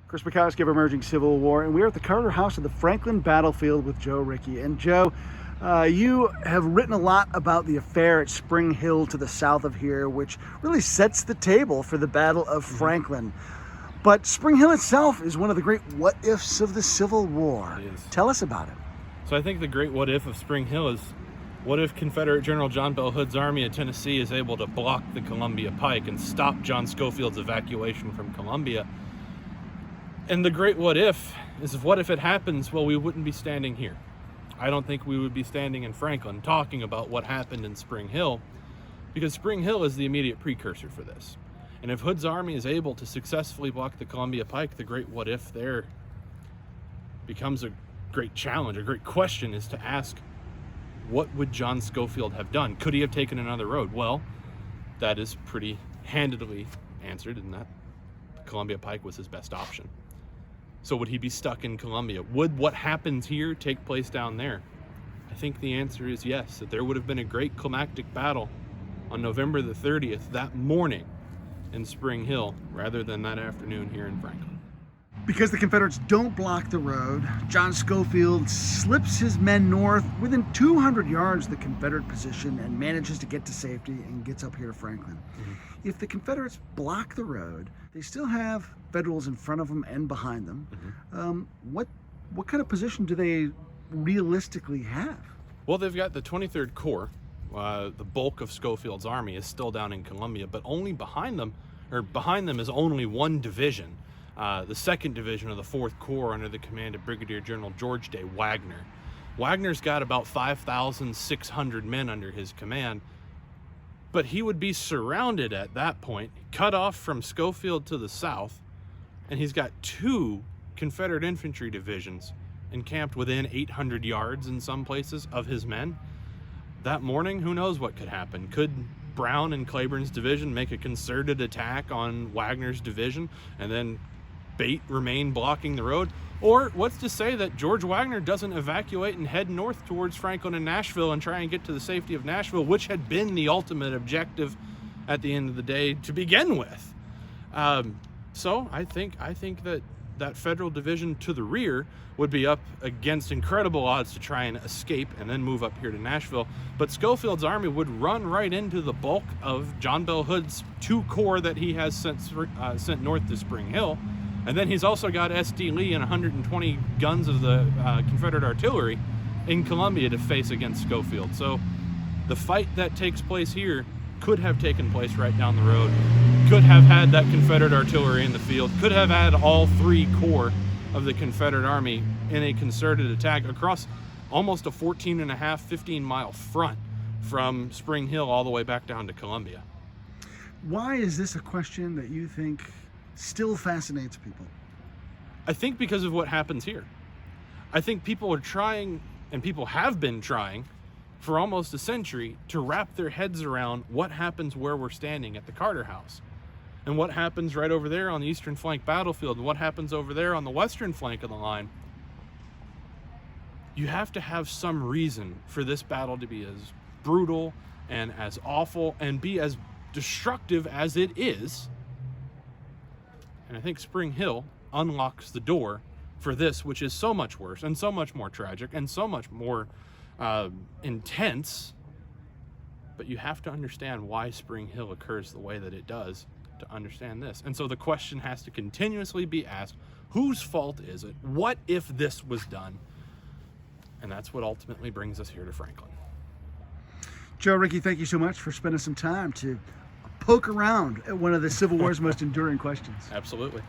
Chris Bukowski of Emerging Civil War, and we are at the Carter House at the Franklin Battlefield with Joe Ricci. And Joe, you have written a lot about the affair at Spring Hill to the south of here, which really sets the table for the Battle of Franklin. But Spring Hill itself is one of the great what-ifs of the Civil War. It is. Tell us about it. So I think the great what-if of Spring Hill is, what if Confederate General John Bell Hood's Army of Tennessee is able to block the Columbia Pike and stop John Schofield's evacuation from Columbia? And the great what if is, what if it happens? Well, we wouldn't be standing here. I don't think we would be standing in Franklin talking about what happened in Spring Hill, because Spring Hill is the immediate precursor for this. And if Hood's army is able to successfully block the Columbia Pike, the great what if there becomes a great challenge. A great question is to ask, what would John Schofield have done? Could he have taken another road? Well, that is pretty handedly answered in that the Columbia Pike was his best option. So would he be stuck in Columbia? Would what happens here take place down there? I think the answer is yes, that there would have been a great climactic battle on November the 30th, that morning in Spring Hill, rather than that afternoon here in Franklin. Because the Confederates don't block the road, John Schofield slips his men north within 200 yards of the Confederate position and manages to get to safety and gets up here to Franklin. If the Confederates block the road, they still have Federals in front of them and behind them. What kind of position do they realistically have? Well, they've got the 23rd Corps. The bulk of Schofield's army is still down in Columbia, but only behind them is only one division. The 2nd Division of the 4th Corps under the command of Brigadier General George Day Wagner. Wagner's got about 5,600 men under his command, but he would be surrounded at that point, cut off from Schofield to the south, and he's got 2 Confederate infantry divisions encamped within 800 yards in some places of his men. That morning, who knows what could happen? Could Brown and Claiborne's division make a concerted attack on Wagner's division and then Bate remain blocking the road? Or what's to say that George Wagner doesn't evacuate and head north towards Franklin and Nashville and try and get to the safety of Nashville, which had been the ultimate objective at the end of the day to begin with. So I think that Federal division to the rear would be up against incredible odds to try and escape and then move up here to Nashville. But Schofield's army would run right into the bulk of John Bell Hood's 2 corps that he has sent north to Spring Hill. And then he's also got S.D. Lee and 120 guns of the Confederate artillery in Columbia to face against Schofield. So the fight that takes place here could have taken place right down the road, could have had that Confederate artillery in the field, could have had all 3 corps of the Confederate army in a concerted attack across almost a 15-mile front from Spring Hill all the way back down to Columbia. Why is this a question that you think still fascinates people? I think because of what happens here. I think people are trying, and people have been trying for almost a century, to wrap their heads around what happens where we're standing at the Carter House, and what happens right over there on the eastern flank battlefield, and what happens over there on the western flank of the line. You have to have some reason for this battle to be as brutal and as awful and be as destructive as it is. And I think Spring Hill unlocks the door for this, which is so much worse and so much more tragic and so much more intense. But you have to understand why Spring Hill occurs the way that it does to understand this. And so the question has to continuously be asked, whose fault is it? What if this was done? And that's what ultimately brings us here to Franklin. Joe Ricci, thank you so much for spending some time to poke around at one of the Civil War's most enduring questions. Absolutely.